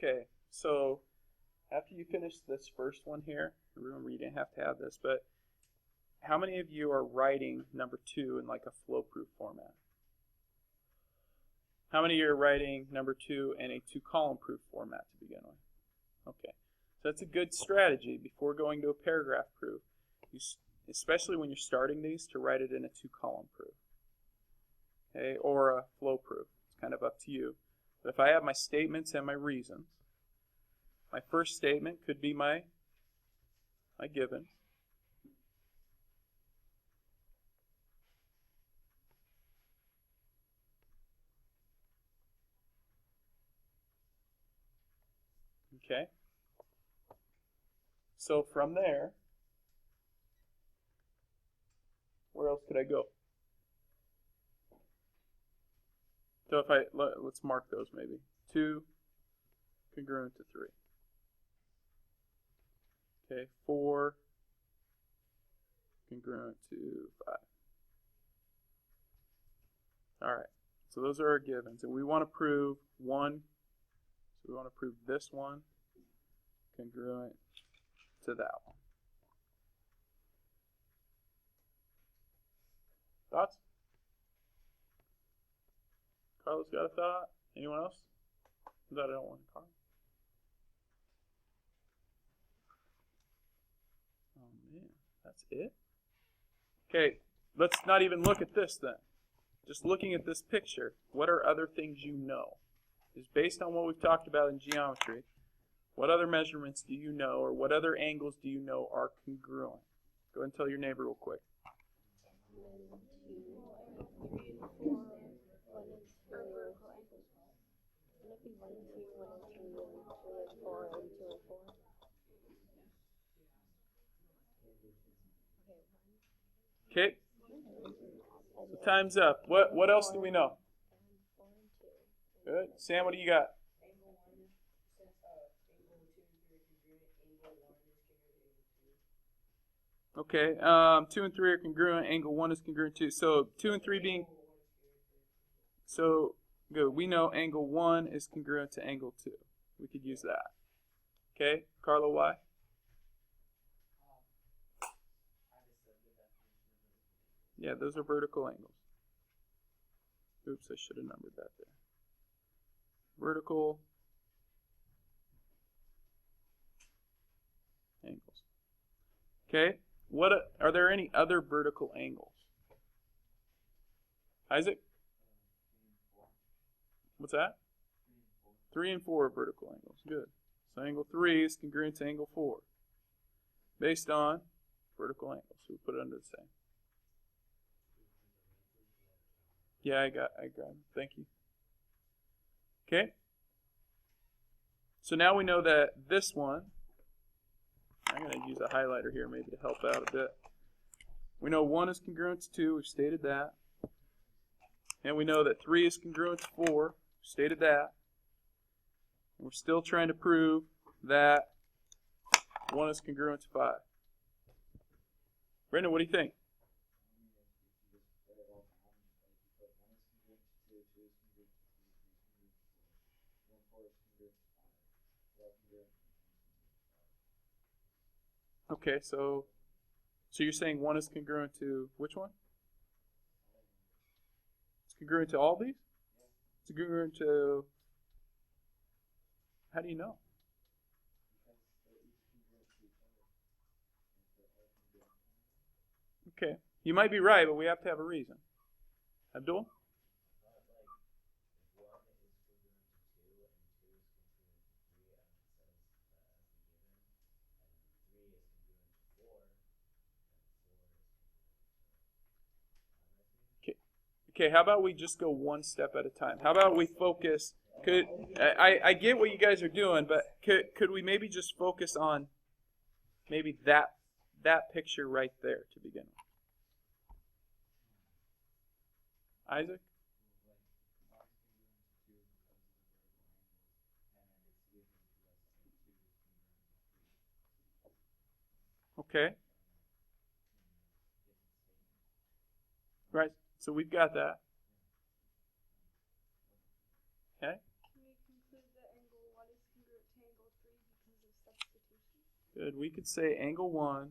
Okay, so after you finish this first one here, remember you didn't have to have this, but how many of you are writing number 2 in like a flow-proof format? How many of you are writing number 2 in a 2-column proof format to begin with? Okay, so that's a good strategy before going to a paragraph proof, especially when you're starting these, to write it in a 2-column proof, okay, or a flow proof. It's kind of up to you. But if I have my statements and my reasons, my first statement could be my given. Okay. So from there, where else could I go? So if let's mark those maybe. 2 congruent to 3. Okay, 4 congruent to 5. All right, so those are our givens, and we want to prove one. So we want to prove this one congruent to that one. Thoughts? Carlos got a thought? Anyone else? That I don't want to call. Oh man, that's it? Okay, let's not even look at this then. Just looking at this picture, what are other things you know? Is based on what we've talked about in geometry, what other measurements do you know, or what other angles do you know are congruent? Go ahead and tell your neighbor real quick. 1, 2, 3, 4, 1 and 2. Would it be 1 and 2, 1 and 3, and 2 and 4, and 2 and 4? Okay. So time's up. What else do we know? 4 and 2. Good. Sam, what do you got? Okay. 2 and 3 are congruent. Angle 1 is congruent too. So 2 and 3 being. So good. We know angle 1 is congruent to angle 2. We could use that. Okay. Carlo, why? Yeah, those are vertical angles. Oops, I should have numbered that there. Vertical angles. Okay. What are there any other vertical angles? Isaac? What's that? 3 and 4 are vertical angles. Good. So angle 3 is congruent to angle 4 based on vertical angles. So we put it under the same. Yeah, I got it. Thank you. Okay. So now we know that this one, I'm going to use a highlighter here maybe to help out a bit. We know 1 is congruent to 2. We've stated that. And we know that 3 is congruent to 4. We've stated that. And we're still trying to prove that 1 is congruent to 5. Brendan, what do you think? Okay, so you're saying 1 is congruent to which one? It's congruent to all these? It's congruent to... How do you know? Okay, you might be right, but we have to have a reason. Abdul? Okay, how about we just go one step at a time? How about we focus? I get what you guys are doing, but could we maybe just focus on maybe that picture right there to begin with? Isaac? Okay. Right. So we've got that. Okay. Can we conclude that angle 1 is congruent substitution? Good. We could say angle 1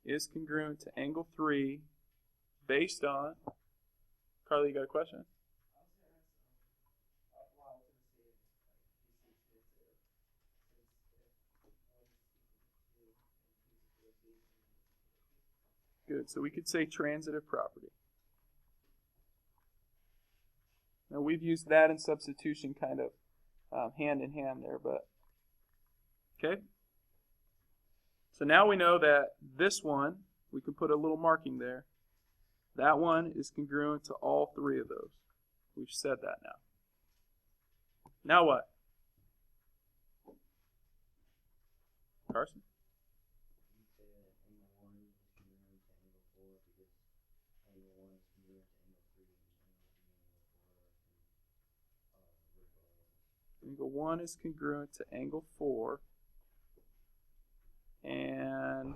is congruent to angle 3 based on. Carly, you got a question? Good. So we could say transitive property. Now we've used that in substitution kind of hand in hand there, but okay. So now we know that this one, we can put a little marking there. That one is congruent to all three of those. We've said that now. Now what? Carson? Angle 1 is congruent to angle 4, and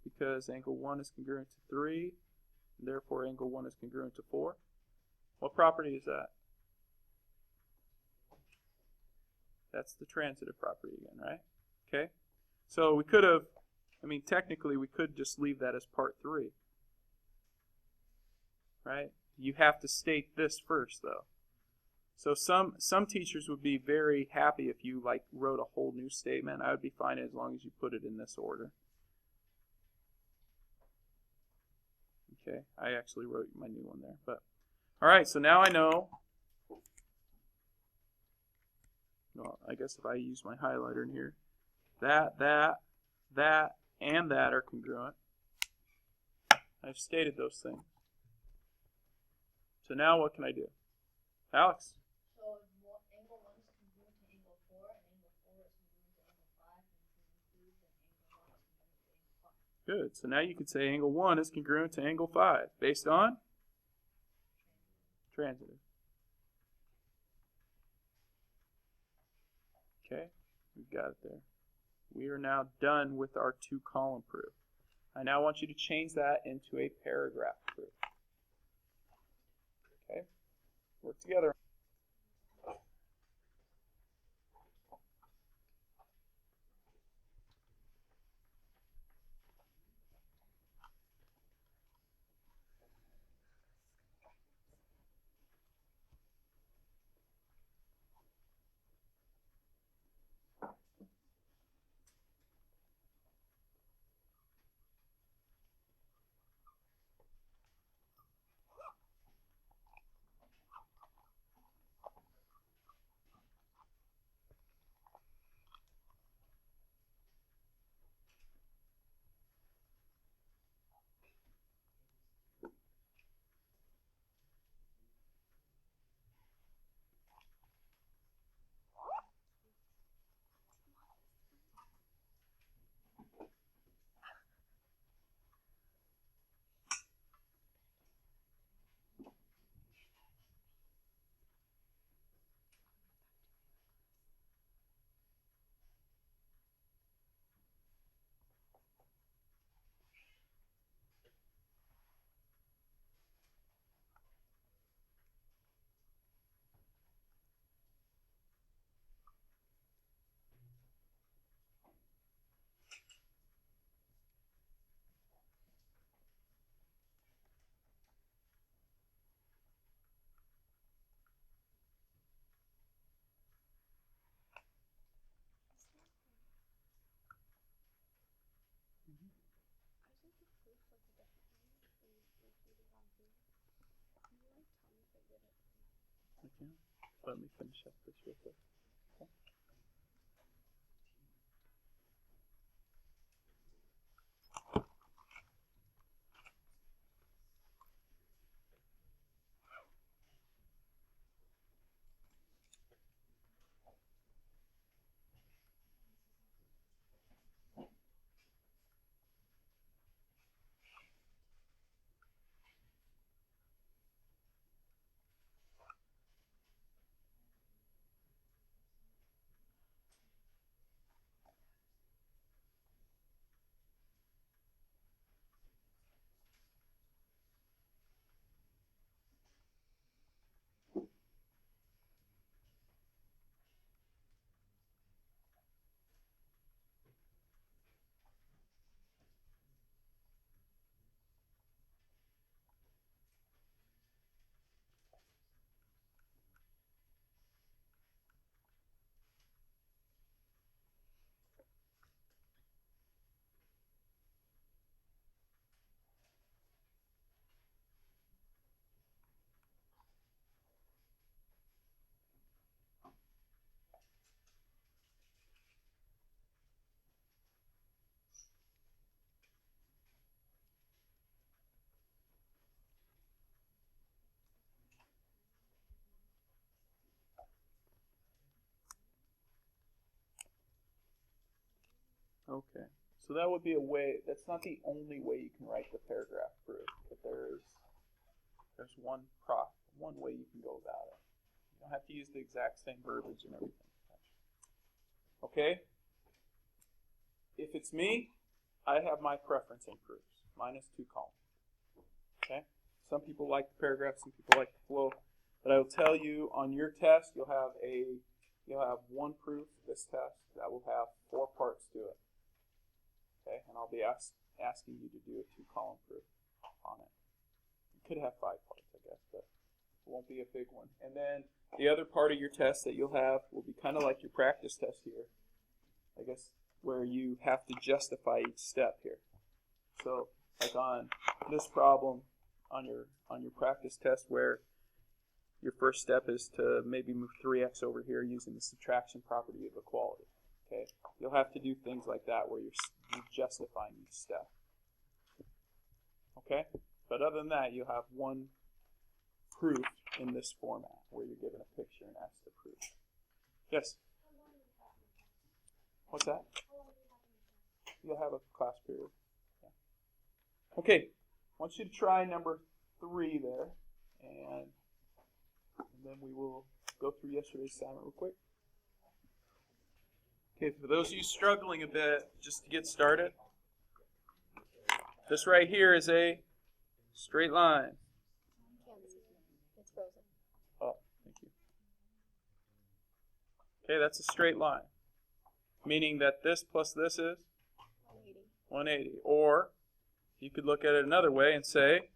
because angle 1 is congruent to 3, therefore angle 1 is congruent to 4. What property is that? That's the transitive property again, right? Okay. So we could have, technically we could just leave that as part 3. Right? You have to state this first, though. So some teachers would be very happy if you wrote a whole new statement. I would be fine as long as you put it in this order. Okay, I actually wrote my new one there. But all right, so now I know. Well, I guess if I use my highlighter in here, that, and that are congruent. I've stated those things. So now what can I do? Alex? So angle 1 is congruent to angle 4, and angle 4 is congruent to angle 5, and angle 1 is congruent to angle 5. Good. So now you could say angle 1 is congruent to angle 5 based on transitive. Okay, we've got it there. We are now done with our 2-column proof. I now want you to change that into a paragraph proof. Okay, work together. Okay. Let me finish up this real quick. Okay. Okay. So that would be a way. That's not the only way you can write the paragraph proof, but there's one way you can go about it. You don't have to use the exact same verbiage and everything. Okay? If it's me, I have my preference in proofs. Mine is 2 columns. Okay? Some people like the paragraph, some people like the flow. But I will tell you on your test, you'll have one proof, this test, that will have 4 parts to it. Okay? And I'll be asking you to do a 2-column proof on it. You could have 5 parts, I guess, but it won't be a big one. And then the other part of your test that you'll have will be kind of like your practice test here, I guess, where you have to justify each step here. So, like on this problem, on your practice test, where your first step is to maybe move 3x over here using the subtraction property of equality. Okay, you'll have to do things like that where you're justifying each step. Okay, but other than that, you have one proof in this format where you're given a picture and asked to prove. Yes. What's that? You'll have a class period. Yeah. Okay, I want you to try number 3 there, and then we will go through yesterday's assignment real quick. Okay, for those of you struggling a bit, just to get started, this right here is a straight line. Can't see. It's frozen. Oh, thank you. Okay, that's a straight line, meaning that this plus this is 180. 180. Or you could look at it another way and say,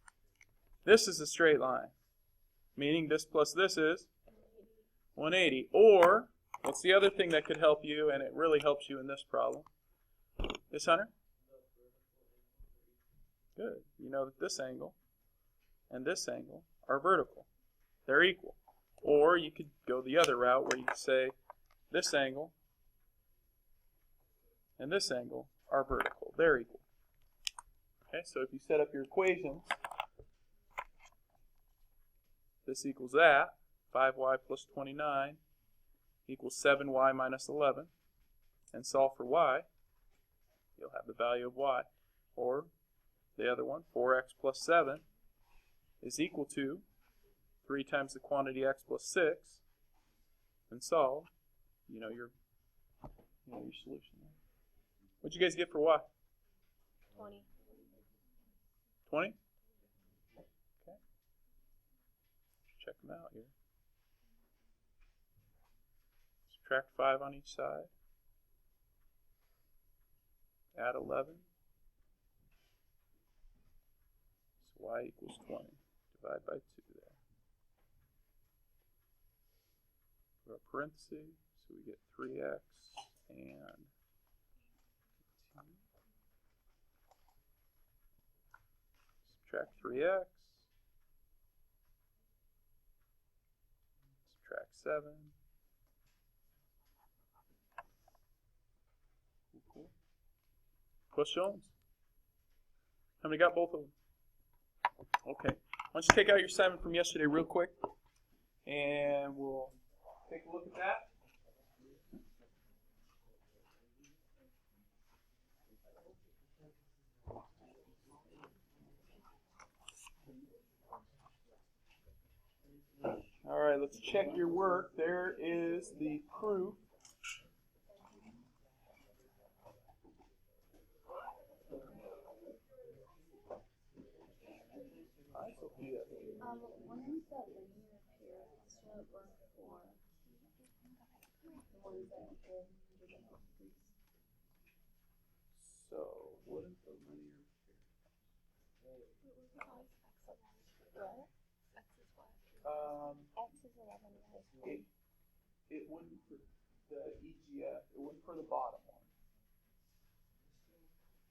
this is a straight line, meaning this plus this is 180. Or, what's the other thing that could help you, and it really helps you in this problem? Yes, Hunter? Good. You know that this angle and this angle are vertical. They're equal. Or you could go the other route where you could say this angle and this angle are vertical. They're equal. Okay, so if you set up your equations, this equals that, 5y plus 29 equals 7y minus 11, and solve for y, you'll have the value of y. Or the other one, 4x plus 7 is equal to 3 times the quantity x plus 6, and solve, you know your solution. What'd you guys get for y? 20. 20? Okay. Check them out here. Subtract 5 on each side. Add 11. So y equals 20. Divide by 2 there. Put a parenthesis, so we get 3x and 18. Subtract 3x. Subtract 7. Cool. Questions? How many got both of them? Okay. Why don't you take out your assignment from yesterday real quick, and we'll take a look at that. All right, let's check your work. There is the proof. Hi, Sophia. When is that linear pair should work for the ones that appear So, what is the linear What? X is what? pair? X is 11 y is 1. It wouldn't for the EGF. It wouldn't for the bottom one.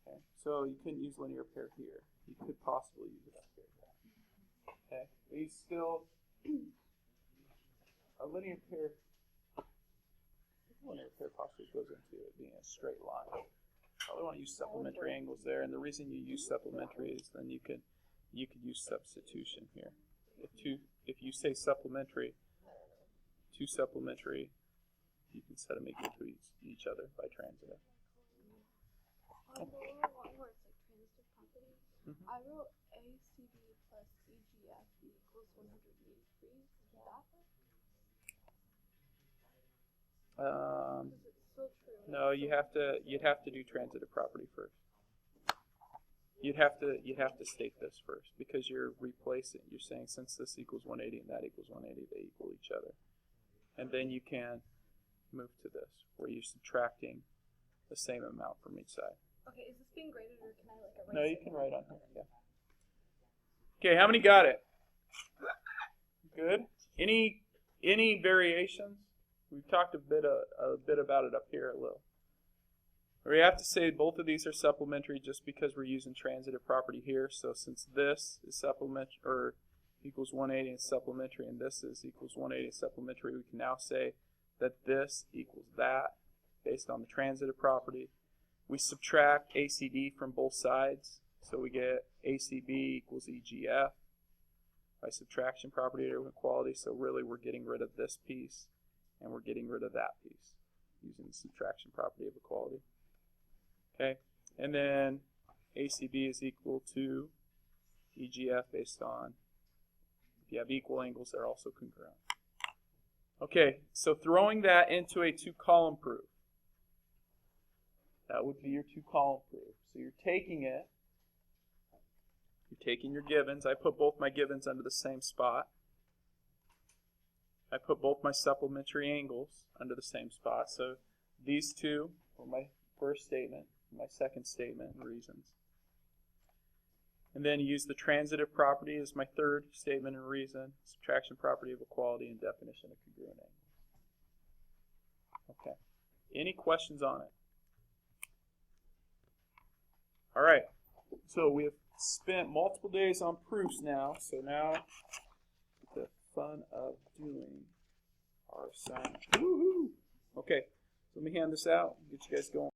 Okay, so you couldn't use linear pair here. You could possibly use it up here. Okay, but you still a linear pair possibly goes into it being a straight line. Probably want to use supplementary angles there, and the reason you use supplementary is then you could use substitution here. If you say supplementary, 2 supplementary, you can set them equal to each other by transitive. On the little one where it's like transitive properties, Mhm. I wrote ACB plus EGF equals 180 degrees. Is that right? Because it's still true. No, you'd have to do transitive property first. You'd have to state this first because you're replacing. You're saying since this equals 180 and that equals 180, they equal each other, and then you can move to this where you're subtracting the same amount from each side. Okay, is this being graded or can I like erase No, you it? can write on here. Yeah. Okay, how many got it? Good. Any variations? We've talked a bit about it up here a little. We have to say both of these are supplementary just because we're using transitive property here. So since this is supplementary or equals 180 and supplementary, and this is equals 180 and supplementary, we can now say that this equals that based on the transitive property. We subtract ACD from both sides, so we get ACB equals EGF by subtraction property of equality. So really we're getting rid of this piece and we're getting rid of that piece using the subtraction property of equality. Okay, and then ACB is equal to EGF based on, if you have equal angles, they're also congruent. Okay, so throwing that into a two-column proof, that would be your two-column proof. So you're taking it, you're taking your givens. I put both my givens under the same spot. I put both my supplementary angles under the same spot. So these two were my first statement, my second statement, and reasons. And then use the transitive property as my third statement and reason, subtraction property of equality, and definition of congruent angle. Okay. Any questions on it? All right. So we have spent multiple days on proofs now. So now the fun of doing our assignment. Woohoo! Okay. So let me hand this out and get you guys going.